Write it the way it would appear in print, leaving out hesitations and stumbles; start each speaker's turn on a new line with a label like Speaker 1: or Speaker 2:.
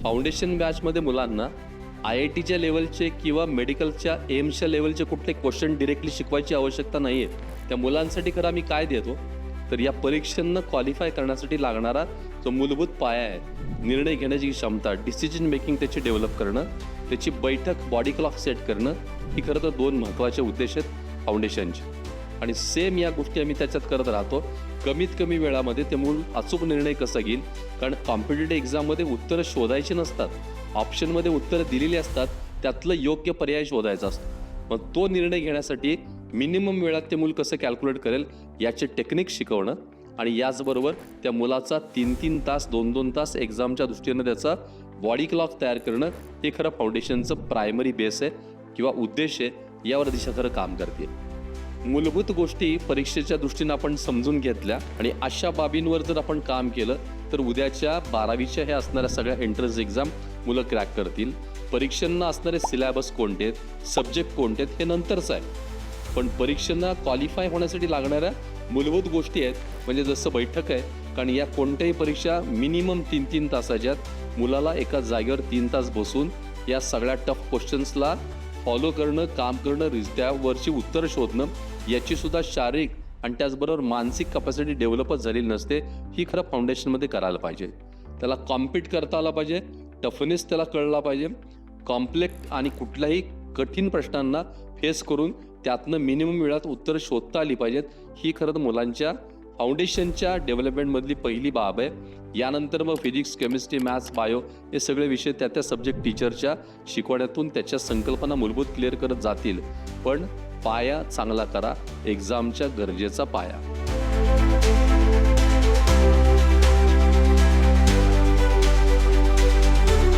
Speaker 1: Foundation बॅचमध्ये मुलांना IITच्या लेवलचे किंवा मेडिकलच्या एम्सच्या लेवलचे कुठले क्वेश्चन डिरेक्टली शिकवायची आवश्यकता नाही आहे. त्या मुलांसाठी खरं आम्ही काय देतो तर या परीक्षांना क्वालिफाय करण्यासाठी लागणारा जो मूलभूत पाया आहे, निर्णय घेण्याची क्षमता, डिसिजन मेकिंग त्याची डेव्हलप करणं, त्याची बैठक बॉडी क्लॉक सेट करणं, ही खरं तर 2 महत्त्वाचे उद्देश आहेत फाउंडेशनचे. आणि सेम या गोष्टी आम्ही त्याच्यात करत राहतो. कमीत कमी वेळामध्ये ते मूल अचूक निर्णय कसा घेईल, कारण कॉम्पिटिटिव्ह एक्झाममध्ये उत्तरं शोधायची नसतात, ऑप्शनमध्ये उत्तरं दिलेली असतात, त्यातलं योग्य पर्याय शोधायचा असतो. मग तो निर्णय घेण्यासाठी मिनिमम वेळात ते मूल कसं कॅल्क्युलेट करेल याचे टेक्निक शिकवणं आणि याचबरोबर त्या मुलाचा 3-3 तास 2-2 तास एक्झामच्या दृष्टीनं त्याचा बॉडी क्लॉक तयार करणं, हे खरं फाउंडेशनचं प्रायमरी बेस आहे किंवा उद्देश आहे. यावर दिशा खरं काम करते. मूलभूत गोष्टी परीक्षेच्या दृष्टीनं आपण समजून घेतल्या आणि अशा बाबींवर जर आपण काम केलं तर उद्याच्या 12वीच्या हे असणाऱ्या सगळ्या एंट्रन्स एक्झाम मुलं क्रॅक करतील. परीक्षांना असणारे सिलेबस कोणते आहेत, सब्जेक्ट कोणते आहेत, हे नंतरचं आहे. पण परीक्षांना क्वालिफाय होण्यासाठी लागणाऱ्या मूलभूत गोष्टी आहेत, म्हणजे जसं बैठक आहे. कारण या कोणत्याही परीक्षा मिनिमम 3-3 तासाच्या आहेत. मुलाला एका जागेवर 3 तास बसून या सगळ्या टफ क्वेश्चन्सला फॉलो करणं, काम करणं, त्यावरची उत्तरं शोधणं, याची सुद्धा शारीरिक आणि त्याचबरोबर मानसिक कॅपॅसिटी डेव्हलपच झालेली नसते. ही खरं फाउंडेशनमध्ये करायला पाहिजे. त्याला कॉम्पीट करता आला पाहिजे, टफनेस त्याला कळला पाहिजे, कॉम्प्लेक्स आणि कुठल्याही कठीण प्रश्नांना फेस करून त्यातनं मिनिमम वेळात उत्तरं शोधता आली पाहिजेत. ही खरं तर मुलांच्या फाउंडेशनच्या डेव्हलपमेंटमधली पहिली बाब आहे. यानंतर मग फिजिक्स, केमिस्ट्री, मॅथ्स, बायो हे सगळे विषय त्या सब्जेक्ट टीचरच्या शिकवण्यातून त्याच्या संकल्पना मूलभूत क्लिअर करत जातील. पण पाया चांगला करा, एक्झामच्या गरजेचा पाया.